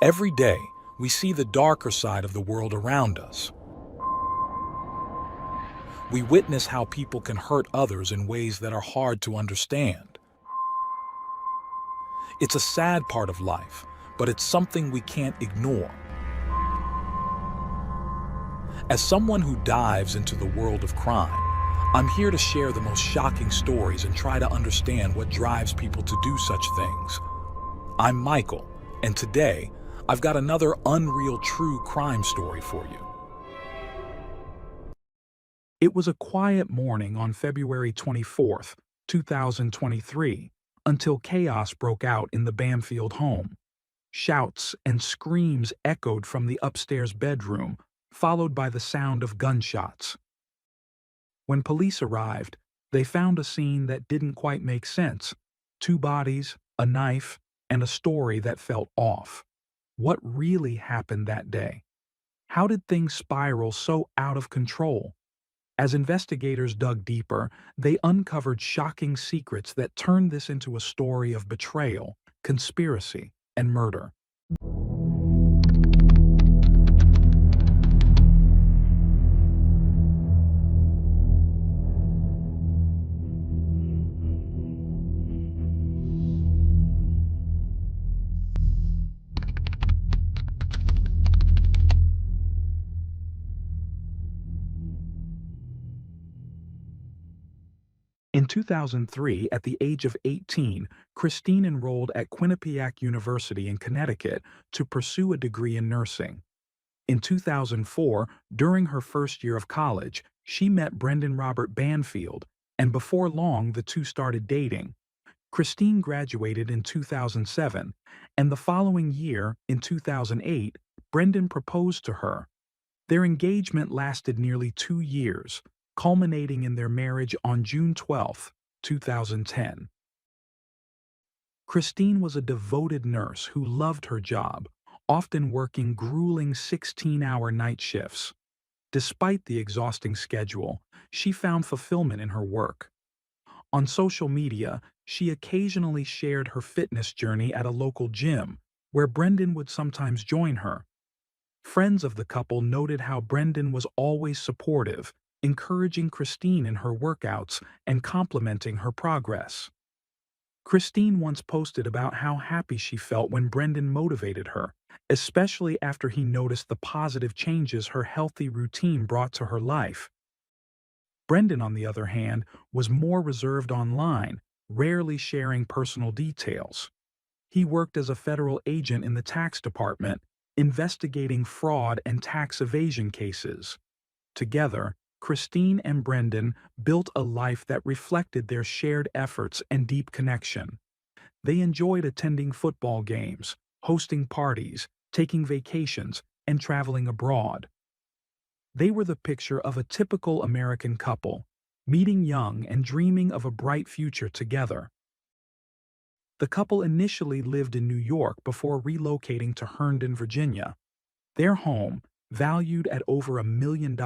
Every day, we see the darker side of the world around us. We witness how people can hurt others in ways that are hard to understand. It's a sad part of life, but it's something we can't ignore. As someone who dives into the world of crime, I'm here to share the most shocking stories and try to understand what drives people to do such things. I'm Michael, and today, I've got another unreal true crime story for you. It was a quiet morning on February 24th, 2023, until chaos broke out in the Bamfield home. Shouts and screams echoed from the upstairs bedroom, followed by the sound of gunshots. When police arrived, they found a scene that didn't quite make sense: two bodies, a knife, and a story that felt off. What really happened that day? How did things spiral so out of control? As investigators dug deeper, they uncovered shocking secrets that turned this into a story of betrayal, conspiracy, and murder. In 2003, at the age of 18, Christine enrolled at Quinnipiac University in Connecticut to pursue a degree in nursing. In 2004, during her first year of college, she met Brendan Robert Banfield, and before long the two started dating. Christine graduated in 2007, and the following year, in 2008, Brendan proposed to her. Their engagement lasted nearly 2 years, culminating in their marriage on June 12th, 2010. Christine was a devoted nurse who loved her job, often working grueling 16-hour night shifts. Despite the exhausting schedule, she found fulfillment in her work. On social media, she occasionally shared her fitness journey at a local gym, where Brendan would sometimes join her. Friends of the couple noted how Brendan was always supportive, encouraging Christine in her workouts and complimenting her progress. Christine once posted about how happy she felt when Brendan motivated her, especially after he noticed the positive changes her healthy routine brought to her life. Brendan, on the other hand, was more reserved online, rarely sharing personal details. He worked as a federal agent in the tax department, investigating fraud and tax evasion cases. Together, Christine and Brendan built a life that reflected their shared efforts and deep connection. They enjoyed attending football games, hosting parties, taking vacations, and traveling abroad. They were the picture of a typical American couple, meeting young and dreaming of a bright future together. The couple initially lived in New York before relocating to Herndon, Virginia. Their home, valued at over $1 million,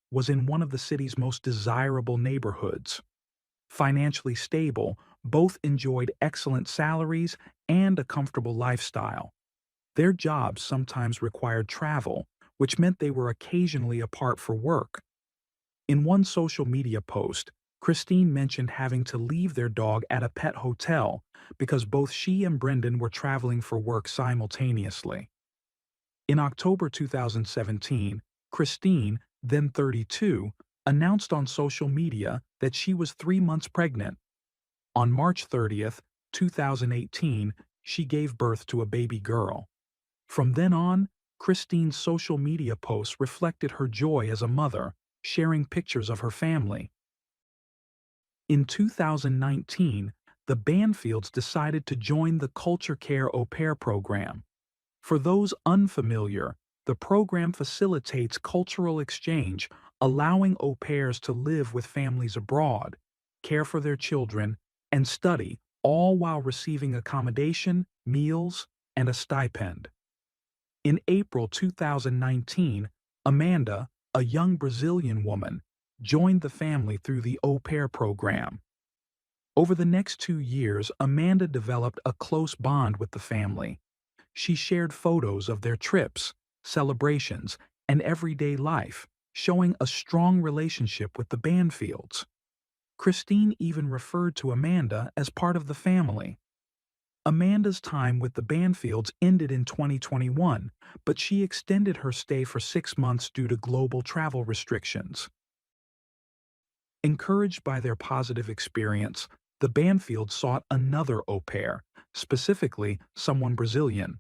was in one of the city's most desirable neighborhoods. Financially stable, both enjoyed excellent salaries and a comfortable lifestyle. Their jobs sometimes required travel, which meant they were occasionally apart for work. In one social media post, Christine mentioned having to leave their dog at a pet hotel because both she and Brendan were traveling for work simultaneously. In October 2017, Christine, then 32, announced on social media that she was 3 months pregnant. On March 30th, 2018, she gave birth to a baby girl. From then on, Christine's social media posts reflected her joy as a mother, sharing pictures of her family. In 2019, the Banfields decided to join the Culture Care Au Pair program. For those unfamiliar, the program facilitates cultural exchange, allowing au pairs to live with families abroad, care for their children, and study, all while receiving accommodation, meals, and a stipend. In April 2019, Amanda, a young Brazilian woman, joined the family through the au pair program. Over the next 2 years, Amanda developed a close bond with the family. She shared photos of their trips, celebrations, and everyday life, showing a strong relationship with the Banfields. Christine even referred to Amanda as part of the family. Amanda's time with the Banfields ended in 2021, but she extended her stay for 6 months due to global travel restrictions. Encouraged by their positive experience, the Banfields sought another au pair, specifically someone Brazilian.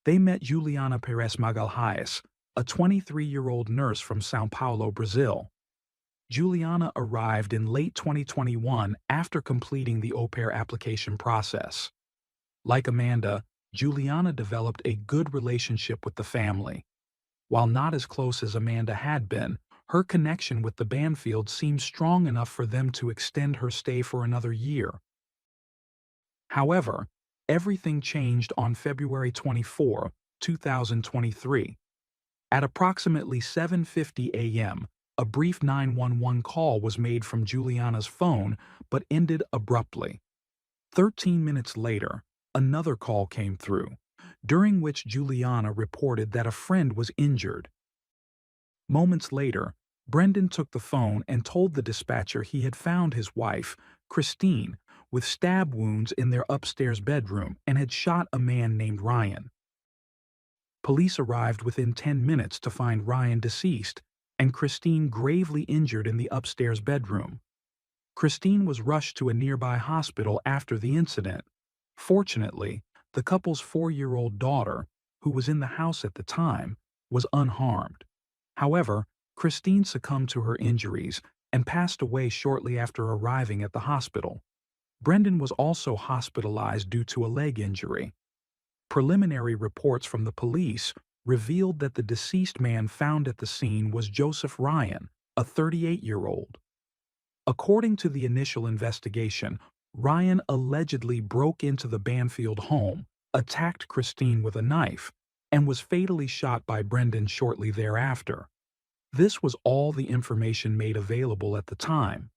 They met Juliana Perez Magalhães, a 23-year-old nurse from São Paulo, Brazil. Juliana arrived in late 2021 after completing the au pair application process. Like Amanda, Juliana developed a good relationship with the family. While not as close as Amanda had been, her connection with the Banfields seemed strong enough for them to extend her stay for another year. However, everything changed on February 24, 2023. At approximately 7:50 a.m., a brief 911 call was made from Juliana's phone but ended abruptly. 13 minutes later, another call came through, during which Juliana reported that a friend was injured. Moments later, Brendan took the phone and told the dispatcher he had found his wife, Christine, with stab wounds in their upstairs bedroom and had shot a man named Ryan. Police arrived within 10 minutes to find Ryan deceased and Christine gravely injured in the upstairs bedroom. Christine was rushed to a nearby hospital after the incident. Fortunately, the couple's 4-year-old daughter, who was in the house at the time, was unharmed. However, Christine succumbed to her injuries and passed away shortly after arriving at the hospital. Brendan was also hospitalized due to a leg injury. Preliminary reports from the police revealed that the deceased man found at the scene was Joseph Ryan, a 38-year-old. According to the initial investigation, Ryan allegedly broke into the Banfield home, attacked Christine with a knife, and was fatally shot by Brendan shortly thereafter. This was all the information made available at the time.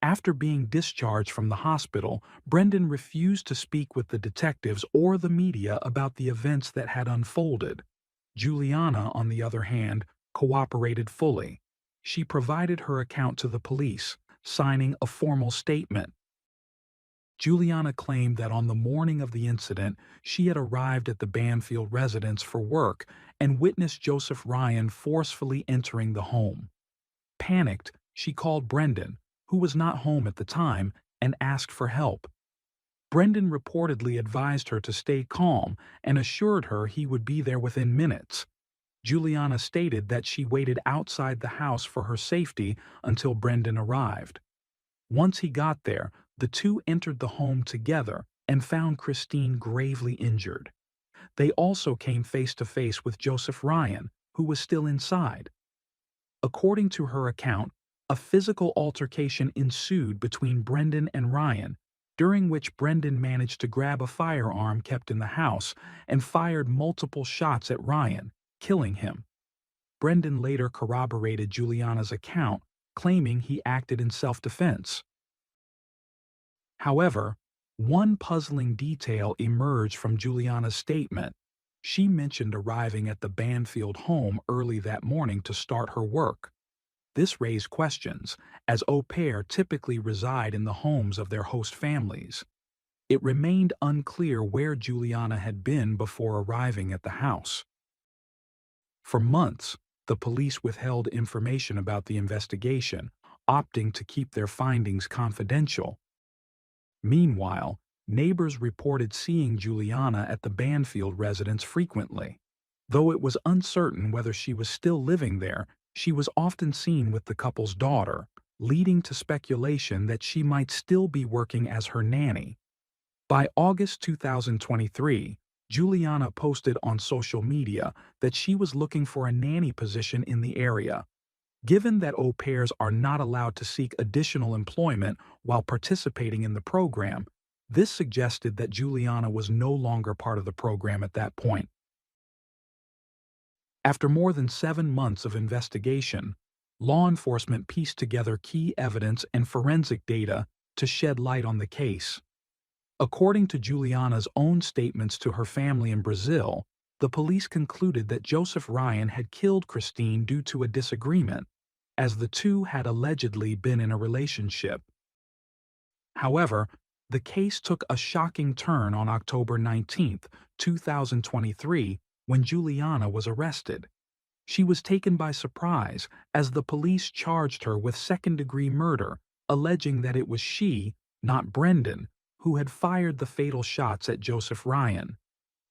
After being discharged from the hospital, Brendan refused to speak with the detectives or the media about the events that had unfolded. Juliana, on the other hand, cooperated fully. She provided her account to the police, signing a formal statement. Juliana claimed that on the morning of the incident, she had arrived at the Banfield residence for work and witnessed Joseph Ryan forcefully entering the home. Panicked, she called Brendan, who was not home at the time, and asked for help. Brendan reportedly advised her to stay calm and assured her he would be there within minutes. Juliana stated that she waited outside the house for her safety until Brendan arrived. Once he got there, the two entered the home together and found Christine gravely injured. They also came face to face with Joseph Ryan, who was still inside. According to her account, a physical altercation ensued between Brendan and Ryan, during which Brendan managed to grab a firearm kept in the house and fired multiple shots at Ryan, killing him. Brendan later corroborated Juliana's account, claiming he acted in self-defense. However, one puzzling detail emerged from Juliana's statement. She mentioned arriving at the Banfield home early that morning to start her work. This raised questions, as au pair typically reside in the homes of their host families. It remained unclear where Juliana had been before arriving at the house. For months, the police withheld information about the investigation, opting to keep their findings confidential. Meanwhile, neighbors reported seeing Juliana at the Banfield residence frequently. Though it was uncertain whether she was still living there, she was often seen with the couple's daughter, leading to speculation that she might still be working as her nanny. By August 2023, Juliana posted on social media that she was looking for a nanny position in the area. Given that au pairs are not allowed to seek additional employment while participating in the program, this suggested that Juliana was no longer part of the program at that point. After more than 7 months of investigation, law enforcement pieced together key evidence and forensic data to shed light on the case. According to Juliana's own statements to her family in Brazil, the police concluded that Joseph Ryan had killed Christine due to a disagreement, as the two had allegedly been in a relationship. However, the case took a shocking turn on October 19, 2023, when Juliana was arrested. She was taken by surprise as the police charged her with second-degree murder, alleging that it was she, not Brendan, who had fired the fatal shots at Joseph Ryan.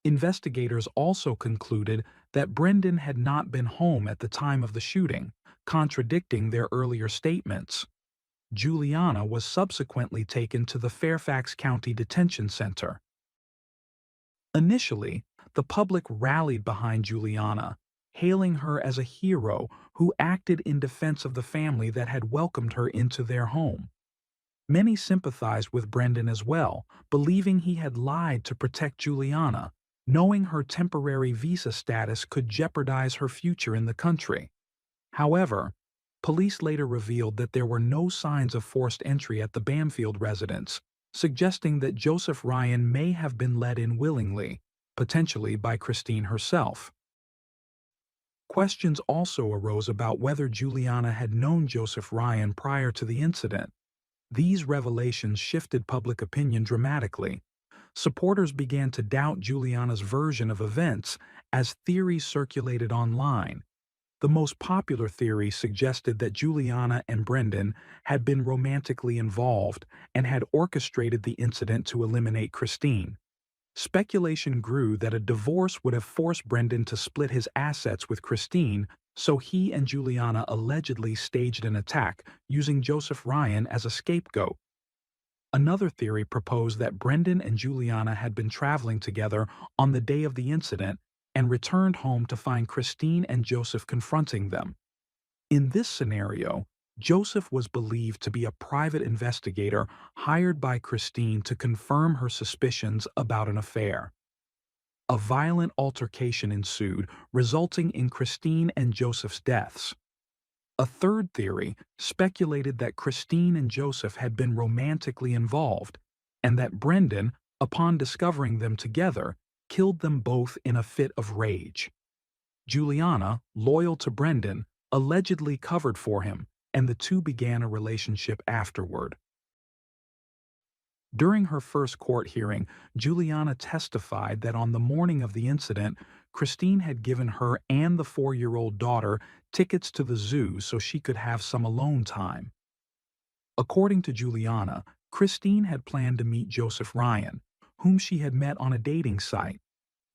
Investigators also concluded that Brendan had not been home at the time of the shooting, contradicting their earlier statements. Juliana was subsequently taken to the Fairfax County Detention Center. Initially, the public rallied behind Juliana, hailing her as a hero who acted in defense of the family that had welcomed her into their home. Many sympathized with Brendan as well, believing he had lied to protect Juliana, knowing her temporary visa status could jeopardize her future in the country. However, police later revealed that there were no signs of forced entry at the Bamfield residence, suggesting that Joseph Ryan may have been let in willingly, potentially by Christine herself. Questions also arose about whether Juliana had known Joseph Ryan prior to the incident. These revelations shifted public opinion dramatically. Supporters began to doubt Juliana's version of events as theories circulated online. The most popular theory suggested that Juliana and Brendan had been romantically involved and had orchestrated the incident to eliminate Christine. Speculation grew that a divorce would have forced Brendan to split his assets with Christine, so he and Juliana allegedly staged an attack, using Joseph Ryan as a scapegoat. Another theory proposed that Brendan and Juliana had been traveling together on the day of the incident and returned home to find Christine and Joseph confronting them. In this scenario, Joseph was believed to be a private investigator hired by Christine to confirm her suspicions about an affair. A violent altercation ensued, resulting in Christine and Joseph's deaths. A third theory speculated that Christine and Joseph had been romantically involved, and that Brendan, upon discovering them together, killed them both in a fit of rage. Juliana, loyal to Brendan, allegedly covered for him, and the two began a relationship afterward. During her first court hearing, Juliana testified that on the morning of the incident, Christine had given her and the 4-year-old daughter tickets to the zoo so she could have some alone time. According to Juliana, Christine had planned to meet Joseph Ryan, whom she had met on a dating site.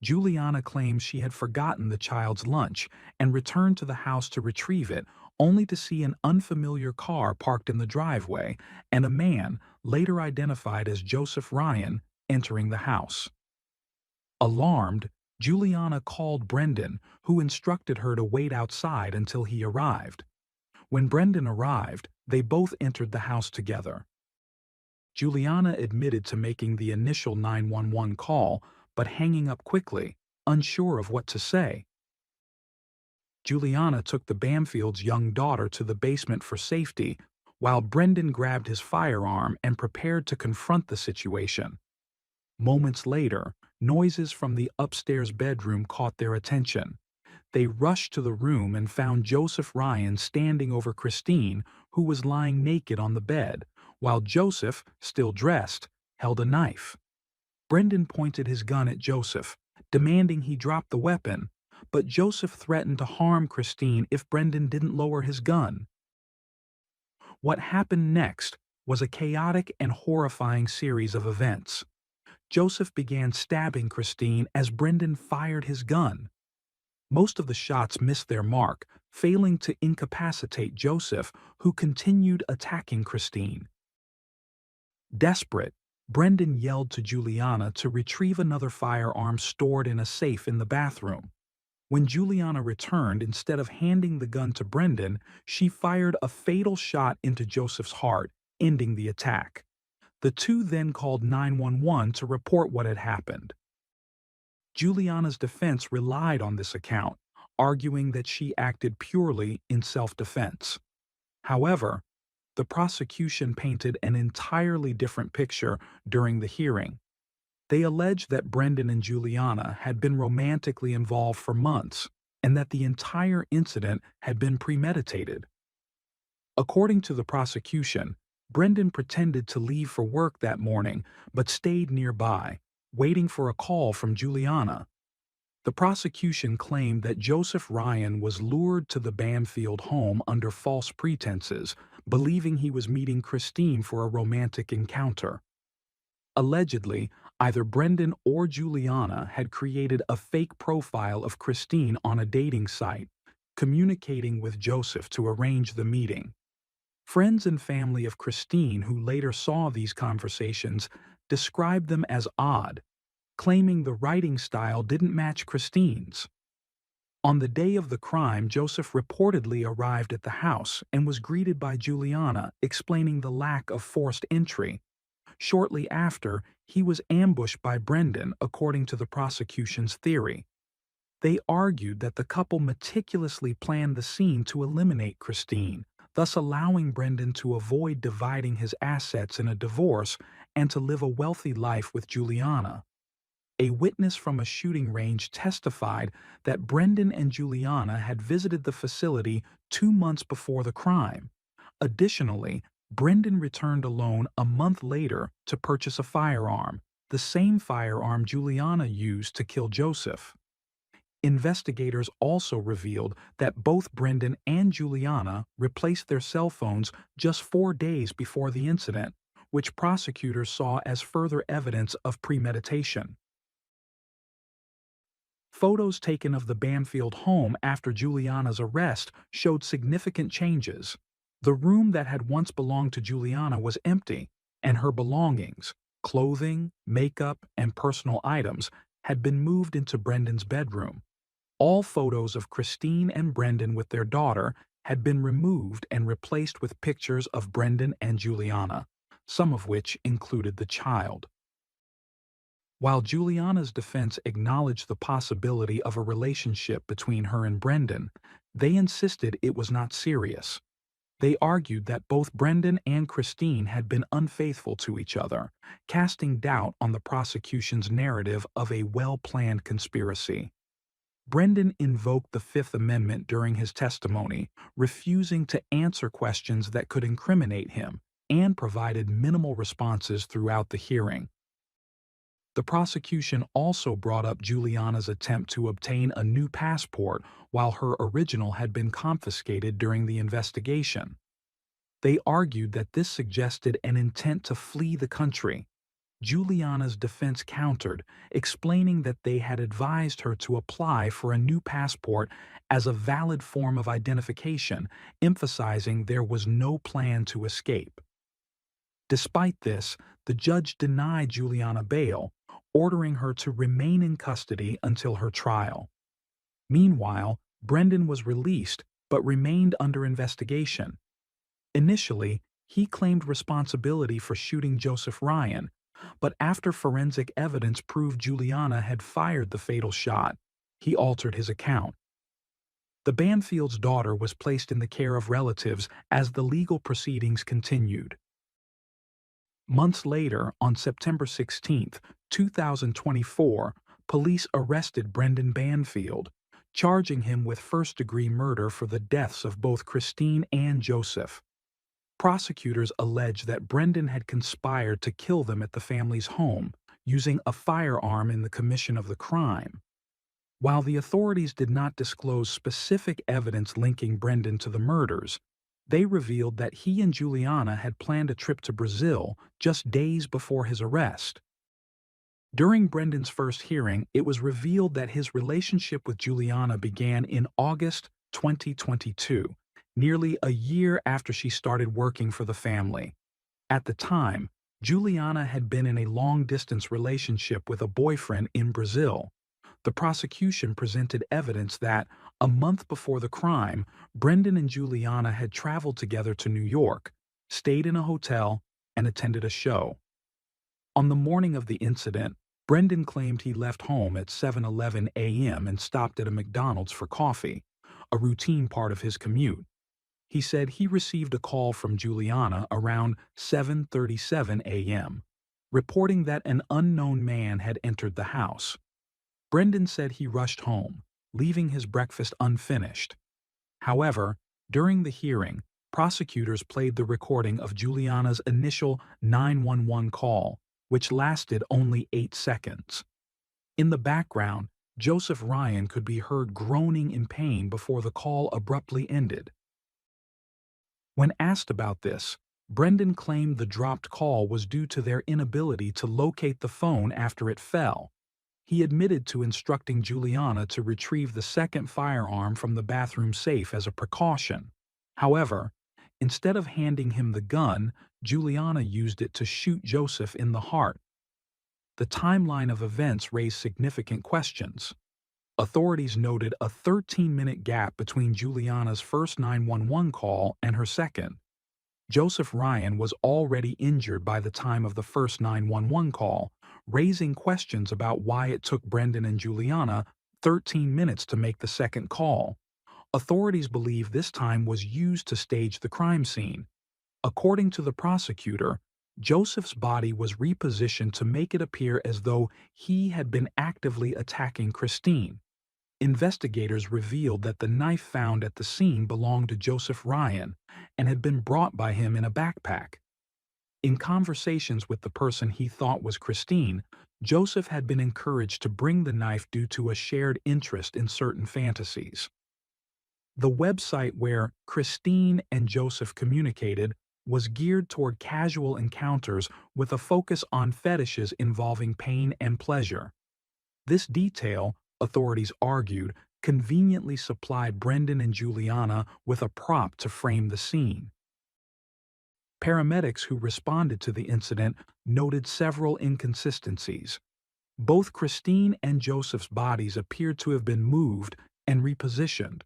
Juliana claims she had forgotten the child's lunch and returned to the house to retrieve it, only to see an unfamiliar car parked in the driveway and a man, later identified as Joseph Ryan, entering the house. Alarmed, Juliana called Brendan, who instructed her to wait outside until he arrived. When Brendan arrived, they both entered the house together. Juliana admitted to making the initial 911 call, but hanging up quickly, unsure of what to say. Juliana took the Bamfield's young daughter to the basement for safety, while Brendan grabbed his firearm and prepared to confront the situation. Moments later, noises from the upstairs bedroom caught their attention. They rushed to the room and found Joseph Ryan standing over Christine, who was lying naked on the bed, while Joseph, still dressed, held a knife. Brendan pointed his gun at Joseph, demanding he drop the weapon, but Joseph threatened to harm Christine if Brendan didn't lower his gun. What happened next was a chaotic and horrifying series of events. Joseph began stabbing Christine as Brendan fired his gun. Most of the shots missed their mark, failing to incapacitate Joseph, who continued attacking Christine. Desperate, Brendan yelled to Juliana to retrieve another firearm stored in a safe in the bathroom. When Juliana returned, instead of handing the gun to Brendan, she fired a fatal shot into Joseph's heart, ending the attack. The two then called 911 to report what had happened. Juliana's defense relied on this account, arguing that she acted purely in self-defense. However, The prosecution painted an entirely different picture during the hearing. They alleged that Brendan and Juliana had been romantically involved for months and that the entire incident had been premeditated. According to the prosecution, Brendan pretended to leave for work that morning but stayed nearby, waiting for a call from Juliana. The prosecution claimed that Joseph Ryan was lured to the Banfield home under false pretenses, believing he was meeting Christine for a romantic encounter. Allegedly, either Brendan or Juliana had created a fake profile of Christine on a dating site, communicating with Joseph to arrange the meeting. Friends and family of Christine who later saw these conversations described them as odd, claiming the writing style didn't match Christine's. On the day of the crime, Joseph reportedly arrived at the house and was greeted by Juliana, explaining the lack of forced entry. Shortly after, he was ambushed by Brendan, according to the prosecution's theory. They argued that the couple meticulously planned the scene to eliminate Christine, thus allowing Brendan to avoid dividing his assets in a divorce and to live a wealthy life with Juliana. A witness from a shooting range testified that Brendan and Juliana had visited the facility 2 months before the crime. Additionally, Brendan returned alone a month later to purchase a firearm, the same firearm Juliana used to kill Joseph. Investigators also revealed that both Brendan and Juliana replaced their cell phones just 4 days before the incident, which prosecutors saw as further evidence of premeditation. Photos taken of the Banfield home after Juliana's arrest showed significant changes. The room that had once belonged to Juliana was empty, and her belongings, clothing, makeup, and personal items, had been moved into Brendan's bedroom. All photos of Christine and Brendan with their daughter had been removed and replaced with pictures of Brendan and Juliana, some of which included the child. While Juliana's defense acknowledged the possibility of a relationship between her and Brendan, they insisted it was not serious. They argued that both Brendan and Christine had been unfaithful to each other, casting doubt on the prosecution's narrative of a well-planned conspiracy. Brendan invoked the Fifth Amendment during his testimony, refusing to answer questions that could incriminate him, and provided minimal responses throughout the hearing. The prosecution also brought up Juliana's attempt to obtain a new passport while her original had been confiscated during the investigation. They argued that this suggested an intent to flee the country. Juliana's defense countered, explaining that they had advised her to apply for a new passport as a valid form of identification, emphasizing there was no plan to escape. Despite this, the judge denied Juliana bail, ordering her to remain in custody until her trial. Meanwhile, Brendan was released but remained under investigation. Initially, he claimed responsibility for shooting Joseph Ryan, but after forensic evidence proved Juliana had fired the fatal shot, he altered his account. The Banfield's daughter was placed in the care of relatives as the legal proceedings continued. Months later, on September 16, 2024, police arrested Brendan Banfield, charging him with first-degree murder for the deaths of both Christine and Joseph. Prosecutors allege that Brendan had conspired to kill them at the family's home, using a firearm in the commission of the crime. While the authorities did not disclose specific evidence linking Brendan to the murders, they revealed that he and Juliana had planned a trip to Brazil just days before his arrest. During Brendan's first hearing, it was revealed that his relationship with Juliana began in August 2022, nearly a year after she started working for the family. At the time, Juliana had been in a long-distance relationship with a boyfriend in Brazil. The prosecution presented evidence that, a month before the crime, Brendan and Juliana had traveled together to New York, stayed in a hotel, and attended a show. On the morning of the incident, Brendan claimed he left home at 7:11 a.m. and stopped at a McDonald's for coffee, a routine part of his commute. He said he received a call from Juliana around 7:37 a.m., reporting that an unknown man had entered the house. Brendan said he rushed home, leaving his breakfast unfinished. However, during the hearing, prosecutors played the recording of Juliana's initial 911 call, which lasted only 8 seconds. In the background, Joseph Ryan could be heard groaning in pain before the call abruptly ended. When asked about this, Brendan claimed the dropped call was due to their inability to locate the phone after it fell. He admitted to instructing Juliana to retrieve the second firearm from the bathroom safe as a precaution. However, instead of handing him the gun, Juliana used it to shoot Joseph in the heart. The timeline of events raised significant questions. Authorities noted a 13-minute gap between Juliana's first 911 call and her second. Joseph Ryan was already injured by the time of the first 911 call, raising questions about why it took Brendan and Juliana 13 minutes to make the second call. Authorities believe this time was used to stage the crime scene. According to the prosecutor, Joseph's body was repositioned to make it appear as though he had been actively attacking Christine. Investigators revealed that the knife found at the scene belonged to Joseph Ryan and had been brought by him in a backpack. In conversations with the person he thought was Christine, Joseph had been encouraged to bring the knife due to a shared interest in certain fantasies. The website where Christine and Joseph communicated was geared toward casual encounters with a focus on fetishes involving pain and pleasure. This detail, authorities argued, conveniently supplied Brendan and Juliana with a prop to frame the scene. Paramedics who responded to the incident noted several inconsistencies. Both Christine and Joseph's bodies appeared to have been moved and repositioned.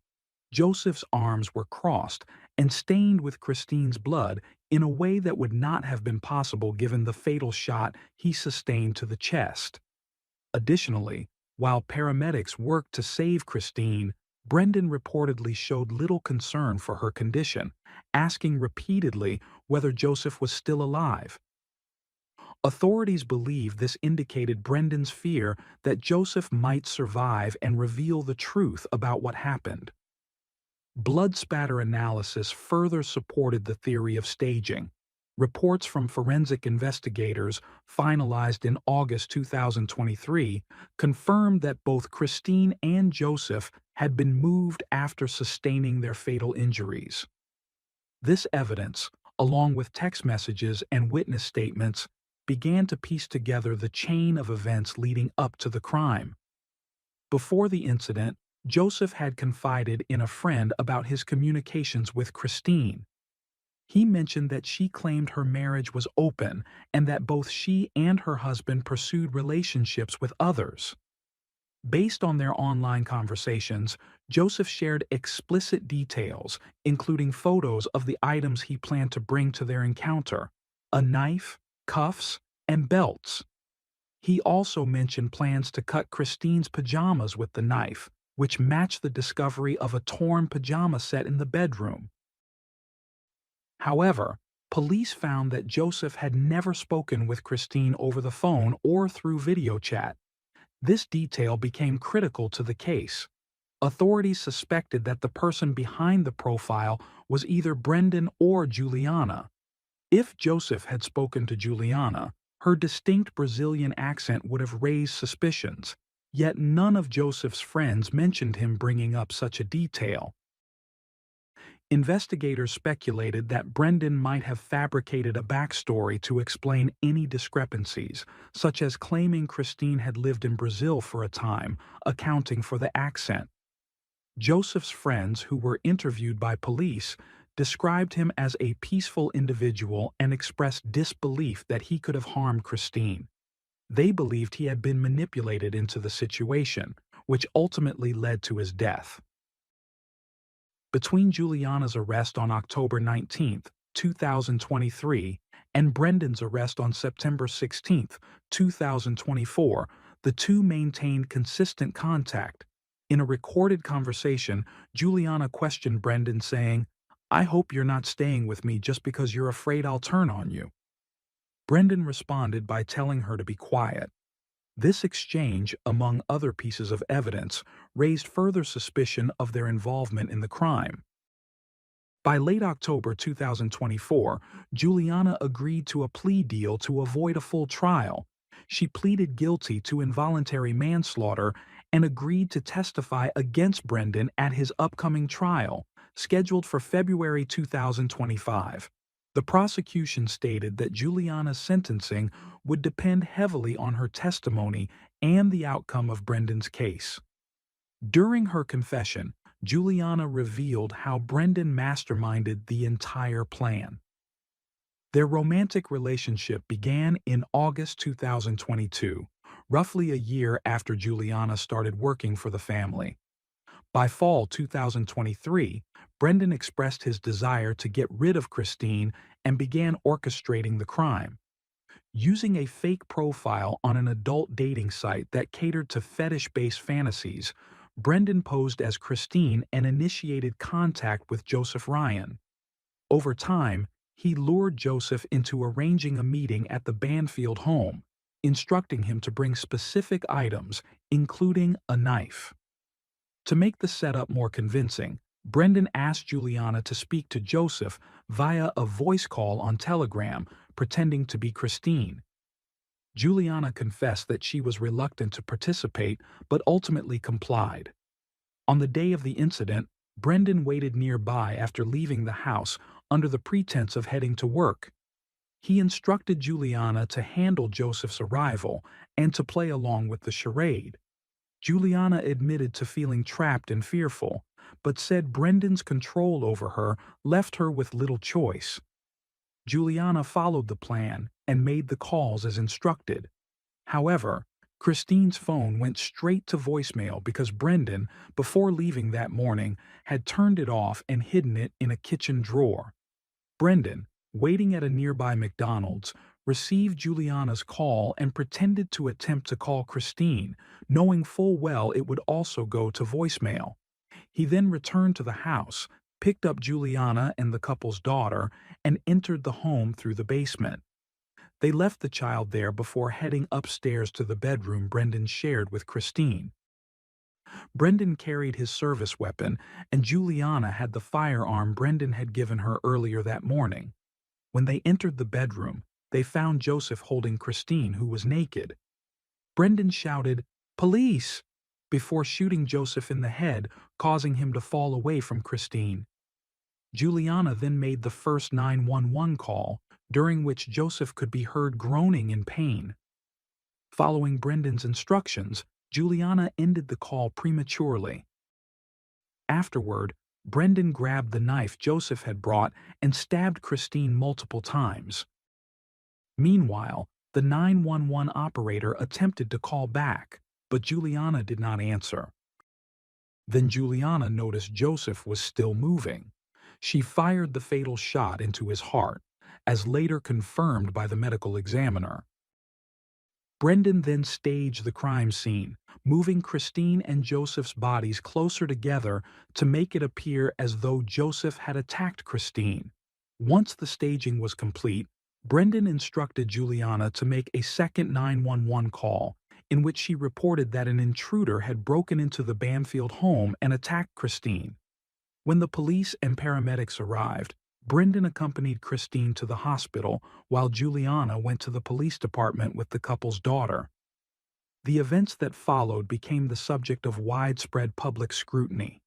Joseph's arms were crossed and stained with Christine's blood in a way that would not have been possible given the fatal shot he sustained to the chest. Additionally, while paramedics worked to save Christine, Brendan reportedly showed little concern for her condition, asking repeatedly whether Joseph was still alive. Authorities believe this indicated Brendan's fear that Joseph might survive and reveal the truth about what happened. Blood spatter analysis further supported the theory of staging. Reports from forensic investigators, finalized in August 2023, confirmed that both Christine and Joseph had been moved after sustaining their fatal injuries. This evidence, along with text messages and witness statements, began to piece together the chain of events leading up to the crime. Before the incident, Joseph had confided in a friend about his communications with Christine. He mentioned that she claimed her marriage was open and that both she and her husband pursued relationships with others. Based on their online conversations, Joseph shared explicit details, including photos of the items he planned to bring to their encounter: a knife, cuffs, and belts. He also mentioned plans to cut Christine's pajamas with the knife, which matched the discovery of a torn pajama set in the bedroom. However, police found that Joseph had never spoken with Christine over the phone or through video chat. This detail became critical to the case. Authorities suspected that the person behind the profile was either Brendan or Juliana. If Joseph had spoken to Juliana, her distinct Brazilian accent would have raised suspicions, yet none of Joseph's friends mentioned him bringing up such a detail. Investigators speculated that Brendan might have fabricated a backstory to explain any discrepancies, such as claiming Christine had lived in Brazil for a time, accounting for the accent. Joseph's friends, who were interviewed by police, described him as a peaceful individual and expressed disbelief that he could have harmed Christine. They believed he had been manipulated into the situation, which ultimately led to his death. Between Juliana's arrest on October 19, 2023, and Brendan's arrest on September 16, 2024, the two maintained consistent contact. In a recorded conversation, Juliana questioned Brendan, saying, I hope you're not staying with me just because you're afraid I'll turn on you." Brendan responded by telling her to be quiet. This exchange, among other pieces of evidence, raised further suspicion of their involvement in the crime. By late October 2024, Juliana agreed to a plea deal to avoid a full trial. She pleaded guilty to involuntary manslaughter and agreed to testify against Brendan at his upcoming trial, scheduled for February 2025. The prosecution stated that Juliana's sentencing would depend heavily on her testimony and the outcome of Brendan's case. During her confession, Juliana revealed how Brendan masterminded the entire plan. Their romantic relationship began in August 2022, roughly a year after Juliana started working for the family. By fall 2023, Brendan expressed his desire to get rid of Christine and began orchestrating the crime. Using a fake profile on an adult dating site that catered to fetish-based fantasies, Brendan posed as Christine and initiated contact with Joseph Ryan. Over time, he lured Joseph into arranging a meeting at the Banfield home, instructing him to bring specific items, including a knife. To make the setup more convincing, Brendan asked Juliana to speak to Joseph via a voice call on Telegram, pretending to be Christine. Juliana confessed that she was reluctant to participate but ultimately complied. On the day of the incident, Brendan waited nearby after leaving the house under the pretense of heading to work. He instructed Juliana to handle Joseph's arrival and to play along with the charade. Juliana admitted to feeling trapped and fearful, but said Brendan's control over her left her with little choice. Juliana followed the plan and made the calls as instructed. However, Christine's phone went straight to voicemail because Brendan, before leaving that morning, had turned it off and hidden it in a kitchen drawer. Brendan, waiting at a nearby McDonald's, received Juliana's call and pretended to attempt to call Christine, knowing full well it would also go to voicemail. He then returned to the house, picked up Juliana and the couple's daughter, and entered the home through the basement. They left the child there before heading upstairs to the bedroom Brendan shared with Christine. Brendan carried his service weapon, and Juliana had the firearm Brendan had given her earlier that morning. When they entered the bedroom, they found Joseph holding Christine, who was naked. Brendan shouted, "Police!" before shooting Joseph in the head, causing him to fall away from Christine. Juliana then made the first 911 call, during which Joseph could be heard groaning in pain. Following Brendan's instructions, Juliana ended the call prematurely. Afterward, Brendan grabbed the knife Joseph had brought and stabbed Christine multiple times. Meanwhile, the 911 operator attempted to call back, but Juliana did not answer. Then Juliana noticed Joseph was still moving. She fired the fatal shot into his heart, as later confirmed by the medical examiner. Brendan then staged the crime scene, moving Christine and Joseph's bodies closer together to make it appear as though Joseph had attacked Christine. Once the staging was complete, Brendan instructed Juliana to make a second 911 call, in which she reported that an intruder had broken into the Banfield home and attacked Christine. When the police and paramedics arrived, Brendan accompanied Christine to the hospital while Juliana went to the police department with the couple's daughter. The events that followed became the subject of widespread public scrutiny.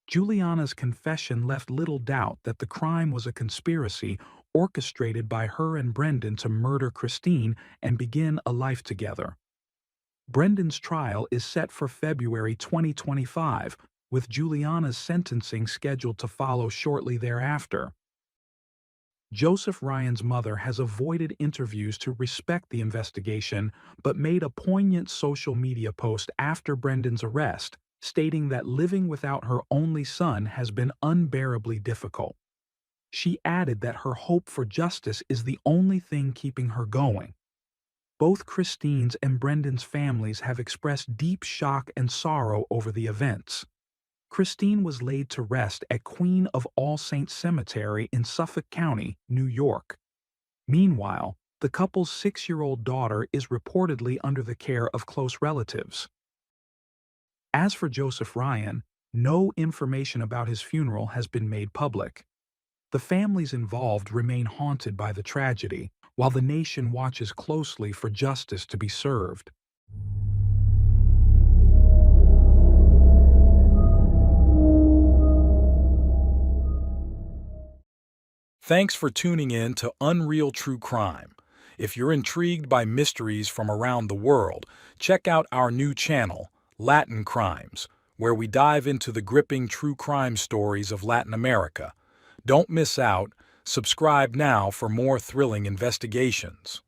Juliana's confession left little doubt that the crime was a conspiracy orchestrated by her and Brendan to murder Christine and begin a life together. Brendan's trial is set for February 2025, with Juliana's sentencing scheduled to follow shortly thereafter. Joseph Ryan's mother has avoided interviews to respect the investigation, but made a poignant social media post after Brendan's arrest, stating that living without her only son has been unbearably difficult. She added that her hope for justice is the only thing keeping her going. Both Christine's and Brendan's families have expressed deep shock and sorrow over the events. Christine was laid to rest at Queen of All Saints Cemetery in Suffolk County, New York. Meanwhile, the couple's 6-year-old daughter is reportedly under the care of close relatives. As for Joseph Ryan, no information about his funeral has been made public. The families involved remain haunted by the tragedy, while the nation watches closely for justice to be served. Thanks for tuning in to Unreal True Crime. If you're intrigued by mysteries from around the world, check out our new channel, Latin Crimes, where we dive into the gripping true crime stories of Latin America. Don't miss out. Subscribe now for more thrilling investigations.